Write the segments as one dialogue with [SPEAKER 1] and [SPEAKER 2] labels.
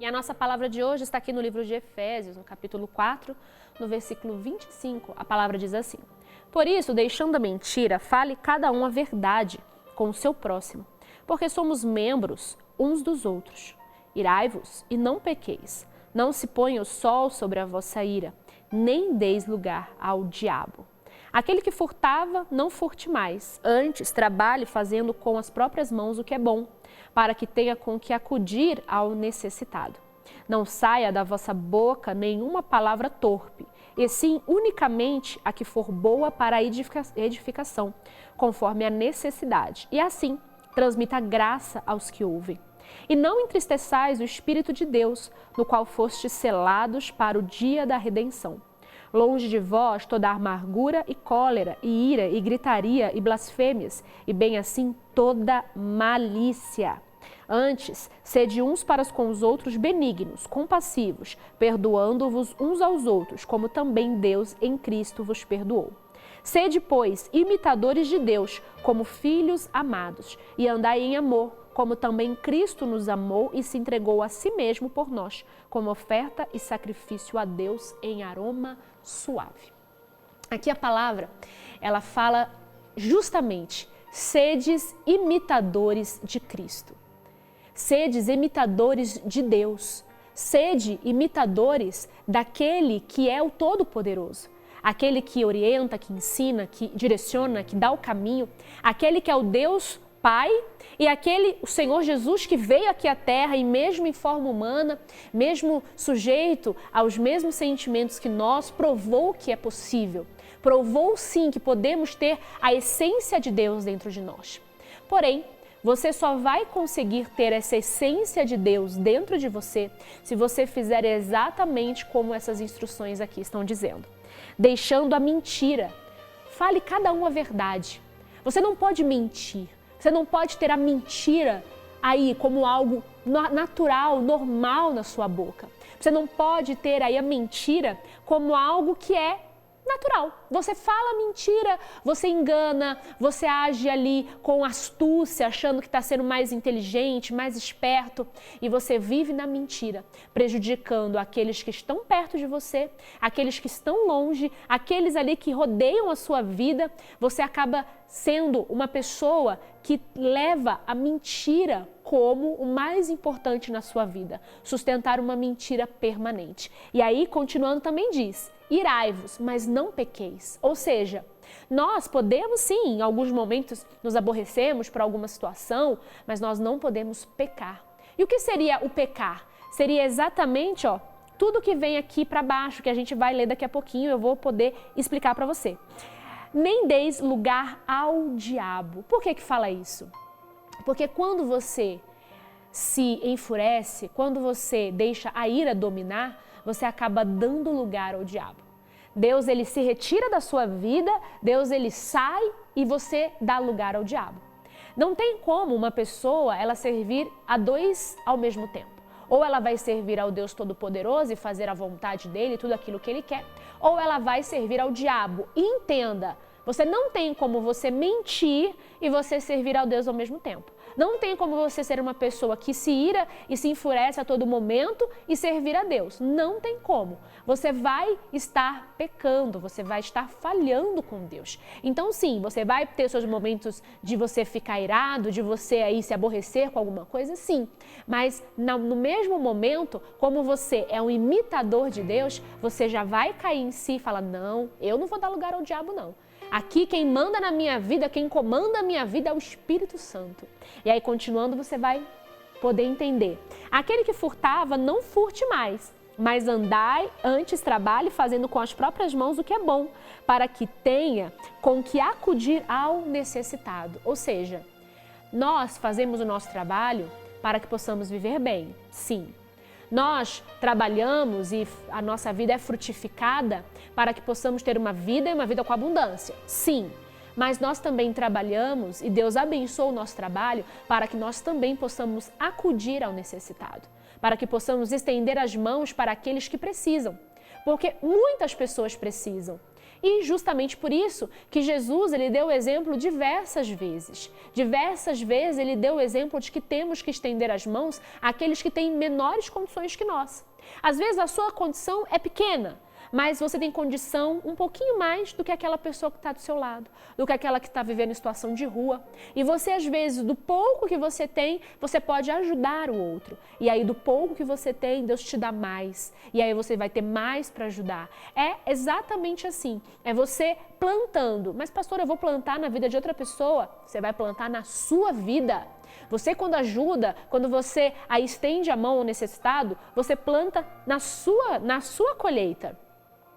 [SPEAKER 1] E a nossa palavra de hoje está aqui no livro de Efésios, no capítulo 4, no versículo 25. A palavra diz assim: Por isso, deixando a mentira, fale cada um a verdade com o seu próximo, porque somos membros uns dos outros. Irai-vos e não pequeis. Não se ponha o sol sobre a vossa ira, nem deis lugar ao diabo. Aquele que furtava, não furte mais. Antes, trabalhe fazendo com as próprias mãos o que é bom, para que tenha com que acudir ao necessitado. Não saia da vossa boca nenhuma palavra torpe, e sim unicamente a que for boa para a edificação, conforme a necessidade. E assim, transmita graça aos que ouvem. E não entristeçais o Espírito de Deus, no qual fostes selados para o dia da redenção. Longe de vós toda amargura e cólera, e ira, e gritaria, e blasfêmias, e bem assim toda malícia. Antes, sede uns para com os outros benignos, compassivos, perdoando-vos uns aos outros, como também Deus em Cristo vos perdoou. Sede, pois, imitadores de Deus, como filhos amados, e andai em amor, como também Cristo nos amou e se entregou a si mesmo por nós, como oferta e sacrifício a Deus em aroma suave. Aqui a palavra, ela fala justamente, sedes imitadores de Cristo. Sedes imitadores de Deus. Sede imitadores daquele que é o Todo-Poderoso. Aquele que orienta, que ensina, que direciona, que dá o caminho. Aquele que é o Deus Pai e o Senhor Jesus que veio aqui à Terra e mesmo em forma humana, mesmo sujeito aos mesmos sentimentos que nós, provou que é possível. Provou sim que podemos ter a essência de Deus dentro de nós. Porém, você só vai conseguir ter essa essência de Deus dentro de você se você fizer exatamente como essas instruções aqui estão dizendo. Deixando a mentira. Fale cada um a verdade. Você não pode mentir. Você não pode ter a mentira aí como algo natural, normal na sua boca. Você não pode ter aí a mentira como algo que é natural. Você fala mentira, você engana, você age ali com astúcia, achando que está sendo mais inteligente, mais esperto, e você vive na mentira, prejudicando aqueles que estão perto de você, aqueles que estão longe, aqueles ali que rodeiam a sua vida. Você acaba sendo uma pessoa que leva a mentira como o mais importante na sua vida, sustentar uma mentira permanente. E aí, continuando, também diz: irai-vos, mas não pequeis. Ou seja, nós podemos sim, em alguns momentos, nos aborrecermos por alguma situação, mas nós não podemos pecar. E o que seria o pecar? Seria exatamente, tudo que vem aqui para baixo, que a gente vai ler daqui a pouquinho, eu vou poder explicar para você. Nem deis lugar ao diabo. Por que fala isso? Porque quando você se enfurece, quando você deixa a ira dominar, você acaba dando lugar ao diabo. Deus, ele se retira da sua vida, Deus, ele sai e você dá lugar ao diabo. Não tem como uma pessoa, ela servir a dois ao mesmo tempo. Ou ela vai servir ao Deus Todo-Poderoso e fazer a vontade dele, tudo aquilo que ele quer, ou ela vai servir ao diabo. E entenda, você não tem como você mentir e você servir ao Deus ao mesmo tempo. Não tem como você ser uma pessoa que se ira e se enfurece a todo momento e servir a Deus. Não tem como. Você vai estar pecando, você vai estar falhando com Deus. Então sim, você vai ter seus momentos de você ficar irado, de você aí se aborrecer com alguma coisa, sim. Mas no mesmo momento, como você é um imitador de Deus, você já vai cair em si e falar: não, eu não vou dar lugar ao diabo não. Aqui quem manda na minha vida, quem comanda a minha vida é o Espírito Santo. E aí, continuando, você vai poder entender. Aquele que furtava, não furte mais, mas andai, antes trabalhe, fazendo com as próprias mãos o que é bom, para que tenha com que acudir ao necessitado. Ou seja, nós fazemos o nosso trabalho para que possamos viver bem, sim. Nós trabalhamos e a nossa vida é frutificada para que possamos ter uma vida e uma vida com abundância. Sim, mas nós também trabalhamos e Deus abençoa o nosso trabalho para que nós também possamos acudir ao necessitado, para que possamos estender as mãos para aqueles que precisam, porque muitas pessoas precisam. E justamente por isso que Jesus ele deu o exemplo diversas vezes. Diversas vezes ele deu o exemplo de que temos que estender as mãos àqueles que têm menores condições que nós. Às vezes a sua condição é pequena, mas você tem condição um pouquinho mais do que aquela pessoa que está do seu lado, do que aquela que está vivendo em situação de rua. E você, às vezes, do pouco que você tem, você pode ajudar o outro. E aí, do pouco que você tem, Deus te dá mais. E aí você vai ter mais para ajudar. É exatamente assim. É você plantando. Mas, pastor, eu vou plantar na vida de outra pessoa? Você vai plantar na sua vida. Você, quando ajuda, quando você aí estende a mão ao necessitado, você planta na sua colheita.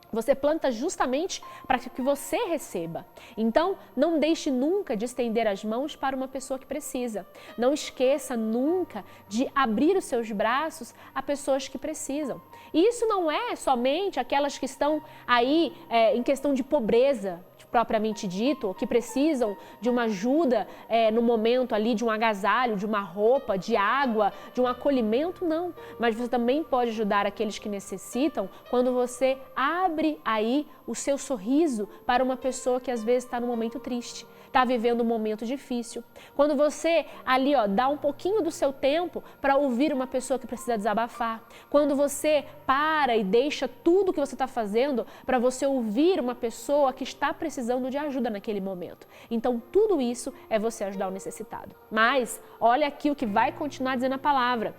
[SPEAKER 1] Você planta justamente para que você receba. Então, não deixe nunca de estender as mãos para uma pessoa que precisa. Não esqueça nunca de abrir os seus braços a pessoas que precisam. E isso não é somente aquelas que estão aí em questão de pobreza, propriamente dito, ou que precisam de uma ajuda no momento ali de um agasalho, de uma roupa, de água, de um acolhimento, não. Mas você também pode ajudar aqueles que necessitam quando você abre aí o seu sorriso para uma pessoa que às vezes está num momento triste, está vivendo um momento difícil. Quando você ali dá um pouquinho do seu tempo para ouvir uma pessoa que precisa desabafar. Quando você para e deixa tudo que você está fazendo para você ouvir uma pessoa que está precisando de ajuda naquele momento. Então, tudo isso é você ajudar o necessitado. Mas, olha aqui o que vai continuar dizendo a palavra.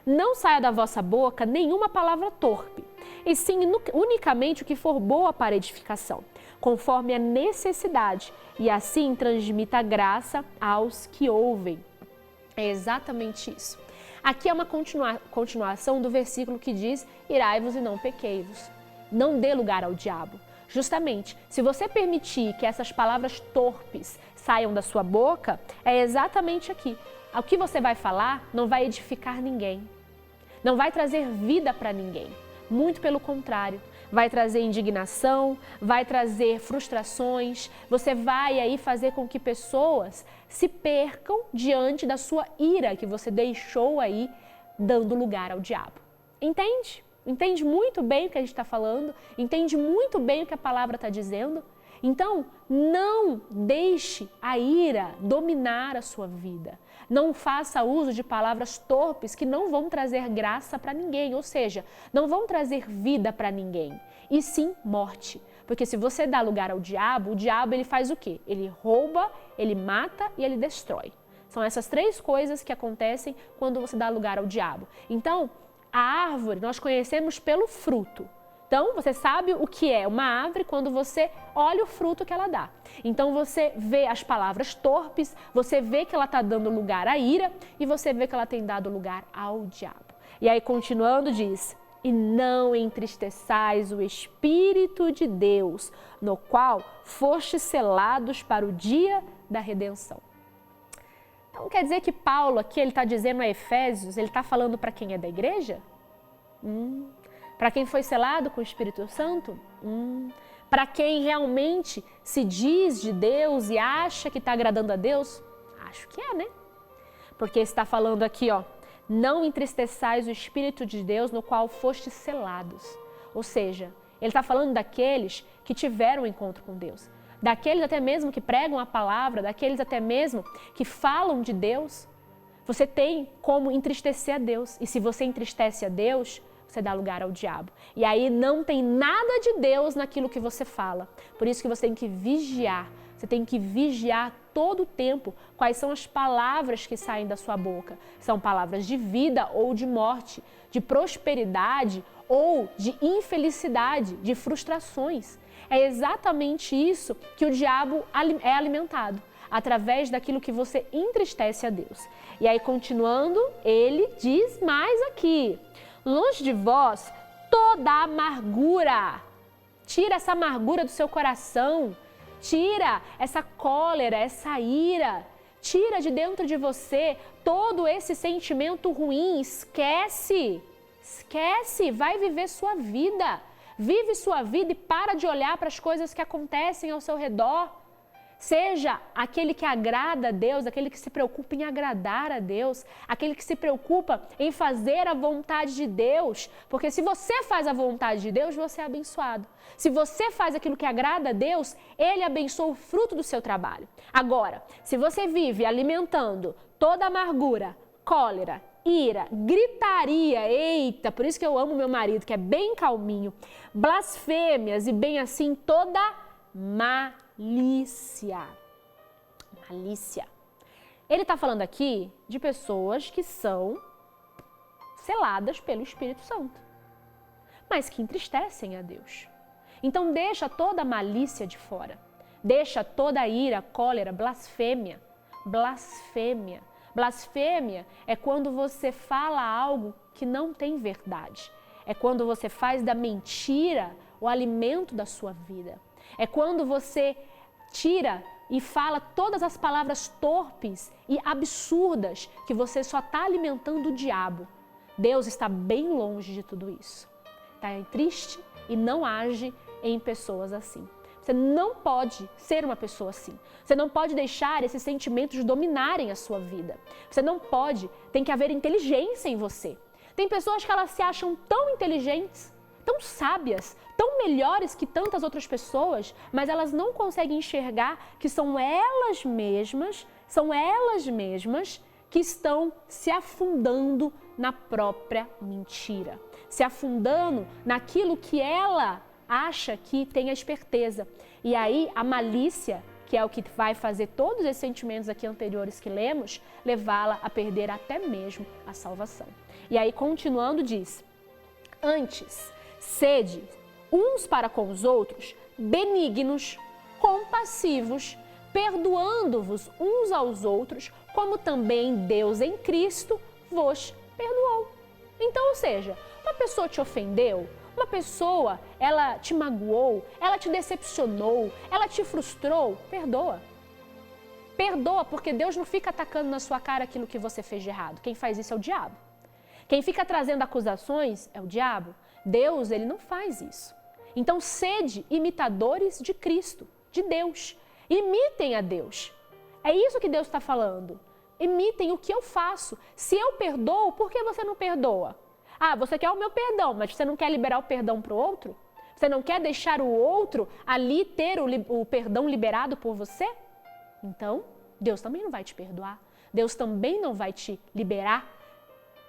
[SPEAKER 1] Não saia da vossa boca nenhuma palavra torpe, e sim unicamente o que for boa para edificação, conforme a necessidade, e assim transmita graça aos que ouvem. É exatamente isso. Aqui é uma continuação do versículo que diz: irai-vos e não pequei-vos. Não dê lugar ao diabo. Justamente, se você permitir que essas palavras torpes saiam da sua boca, é exatamente aqui. O que você vai falar não vai edificar ninguém. Não vai trazer vida para ninguém. Muito pelo contrário. Vai trazer indignação, vai trazer frustrações. Você vai aí fazer com que pessoas se percam diante da sua ira que você deixou aí dando lugar ao diabo. Entende? Entende muito bem o que a gente está falando? Entende muito bem o que a palavra está dizendo? Então, não deixe a ira dominar a sua vida. Não faça uso de palavras torpes que não vão trazer graça para ninguém, ou seja, não vão trazer vida para ninguém, e sim morte. Porque se você dá lugar ao diabo, o diabo ele faz o quê? Ele rouba, ele mata e ele destrói. São essas três coisas que acontecem quando você dá lugar ao diabo. Então, a árvore nós conhecemos pelo fruto. Então, você sabe o que é uma árvore quando você olha o fruto que ela dá. Então, você vê as palavras torpes, você vê que ela está dando lugar à ira e você vê que ela tem dado lugar ao diabo. E aí, continuando, diz: e não entristeçais o Espírito de Deus, no qual fostes selados para o dia da redenção. Então, quer dizer que Paulo aqui, ele está dizendo a Efésios, ele está falando para quem é da igreja? Para quem foi selado com o Espírito Santo? Para quem realmente se diz de Deus e acha que está agradando a Deus? Acho que é, né? Porque está falando aqui, não entristeçais o Espírito de Deus no qual fostes selados. Ou seja, ele está falando daqueles que tiveram um encontro com Deus. Daqueles até mesmo que pregam a palavra, daqueles até mesmo que falam de Deus. Você tem como entristecer a Deus. E se você entristece a Deus, você dá lugar ao diabo. E aí não tem nada de Deus naquilo que você fala. Por isso que você tem que vigiar. Você tem que vigiar todo o tempo quais são as palavras que saem da sua boca. São palavras de vida ou de morte, de prosperidade ou de infelicidade, de frustrações. É exatamente isso que o diabo é alimentado, através daquilo que você entristece a Deus. E aí, continuando, ele diz mais aqui: longe de vós toda a amargura. Tira essa amargura do seu coração. Tira essa cólera, essa ira. Tira de dentro de você todo esse sentimento ruim. Esquece. Esquece. Vai viver sua vida. Vive sua vida e para de olhar para as coisas que acontecem ao seu redor. Seja aquele que agrada a Deus, aquele que se preocupa em agradar a Deus, aquele que se preocupa em fazer a vontade de Deus. Porque se você faz a vontade de Deus, você é abençoado. Se você faz aquilo que agrada a Deus, Ele abençoa o fruto do seu trabalho. Agora, se você vive alimentando toda amargura, cólera, ira, gritaria, eita, por isso que eu amo meu marido, que é bem calminho, blasfêmias e bem assim, toda malícia. Malícia. Ele está falando aqui de pessoas que são seladas pelo Espírito Santo, mas que entristecem a Deus. Então deixa toda a malícia de fora. Deixa toda a ira, cólera, blasfêmia. Blasfêmia. Blasfêmia é quando você fala algo que não tem verdade. É quando você faz da mentira o alimento da sua vida. É quando você tira e fala todas as palavras torpes e absurdas que você só está alimentando o diabo. Deus está bem longe de tudo isso. Está triste e não age em pessoas assim. Você não pode ser uma pessoa assim. Você não pode deixar esses sentimentos dominarem a sua vida. Você não pode, tem que haver inteligência em você. Tem pessoas que elas se acham tão inteligentes, tão sábias, tão melhores que tantas outras pessoas, mas elas não conseguem enxergar que são elas mesmas que estão se afundando na própria mentira, se afundando naquilo que ela acha que tem a esperteza. E aí a malícia, que é o que vai fazer todos esses sentimentos aqui anteriores que lemos, levá-la a perder até mesmo a salvação. E aí continuando diz, antes, sede uns para com os outros, benignos, compassivos, perdoando-vos uns aos outros, como também Deus em Cristo vos perdoou. Então, ou seja, uma pessoa te ofendeu, uma pessoa, ela te magoou, ela te decepcionou, ela te frustrou, perdoa. Perdoa, porque Deus não fica atacando na sua cara aquilo que você fez de errado. Quem faz isso é o diabo. Quem fica trazendo acusações é o diabo. Deus, ele não faz isso. Então, sede imitadores de Cristo, de Deus. Imitem a Deus. É isso que Deus está falando. Imitem o que eu faço. Se eu perdoo, por que você não perdoa? Ah, você quer o meu perdão, mas você não quer liberar o perdão para o outro? Você não quer deixar o outro ali ter o perdão liberado por você? Então, Deus também não vai te perdoar. Deus também não vai te liberar.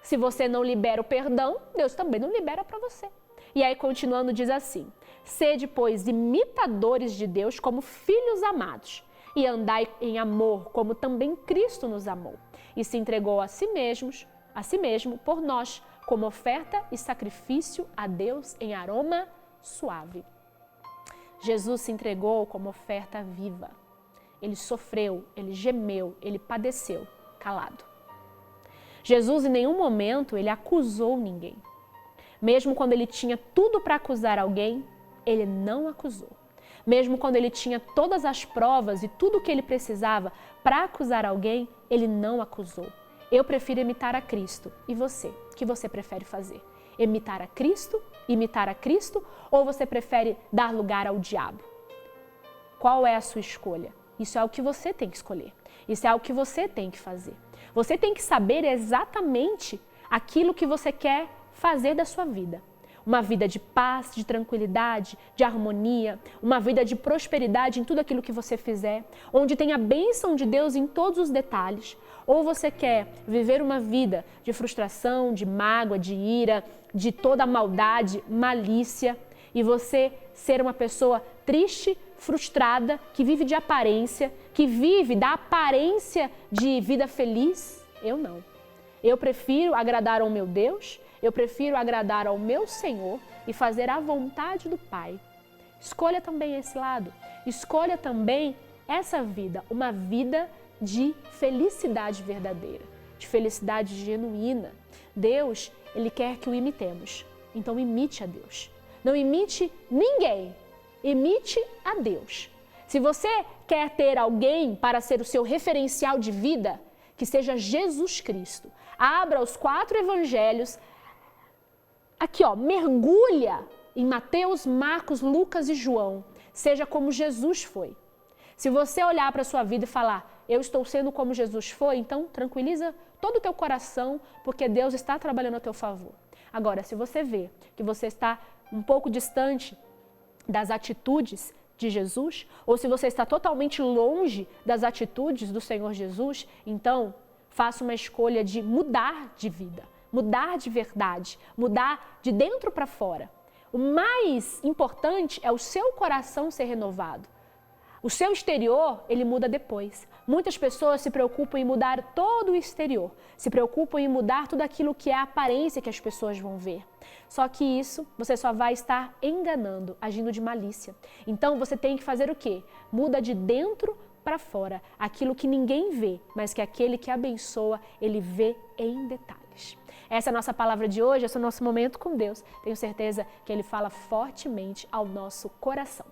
[SPEAKER 1] Se você não libera o perdão, Deus também não libera para você. E aí, continuando, diz assim, sede, pois, imitadores de Deus como filhos amados, e andai em amor, como também Cristo nos amou, e se entregou a si mesmo por nós, como oferta e sacrifício a Deus em aroma suave. Jesus se entregou como oferta viva. Ele sofreu, ele gemeu, ele padeceu, calado. Jesus, em nenhum momento, ele acusou ninguém. Mesmo quando ele tinha tudo para acusar alguém, ele não acusou. Mesmo quando ele tinha todas as provas e tudo o que ele precisava para acusar alguém, ele não acusou. Eu prefiro imitar a Cristo. E você? O que você prefere fazer? Imitar a Cristo ou você prefere dar lugar ao diabo? Qual é a sua escolha? Isso é o que você tem que escolher. Isso é o que você tem que fazer. Você tem que saber exatamente aquilo que você quer fazer da sua vida. Uma vida de paz, de tranquilidade, de harmonia, uma vida de prosperidade em tudo aquilo que você fizer, onde tem a bênção de Deus em todos os detalhes. Ou você quer viver uma vida de frustração, de mágoa, de ira, de toda maldade, malícia, e você ser uma pessoa triste, frustrada, que vive de aparência, que vive da aparência de vida feliz? Eu não. Eu prefiro agradar ao meu Deus, eu prefiro agradar ao meu Senhor e fazer a vontade do Pai. Escolha também esse lado. Escolha também essa vida, uma vida de felicidade verdadeira, de felicidade genuína. Deus, Ele quer que o imitemos. Então imite a Deus. Não imite ninguém, imite a Deus. Se você quer ter alguém para ser o seu referencial de vida, que seja Jesus Cristo. Abra os 4 evangelhos, aqui ó, mergulha em Mateus, Marcos, Lucas e João. Seja como Jesus foi. Se você olhar para a sua vida e falar, eu estou sendo como Jesus foi, então tranquiliza todo o teu coração, porque Deus está trabalhando a teu favor. Agora, se você vê que você está um pouco distante das atitudes de Jesus, ou se você está totalmente longe das atitudes do Senhor Jesus, então faça uma escolha de mudar de vida, mudar de verdade, mudar de dentro para fora. O mais importante é o seu coração ser renovado. O seu exterior, ele muda depois. Muitas pessoas se preocupam em mudar todo o exterior, se preocupam em mudar tudo aquilo que é a aparência que as pessoas vão ver. Só que isso você só vai estar enganando, agindo de malícia. Então você tem que fazer o quê? Muda de dentro para fora, aquilo que ninguém vê, mas que aquele que abençoa, ele vê em detalhes. Essa é a nossa palavra de hoje, esse é o nosso momento com Deus. Tenho certeza que ele fala fortemente ao nosso coração.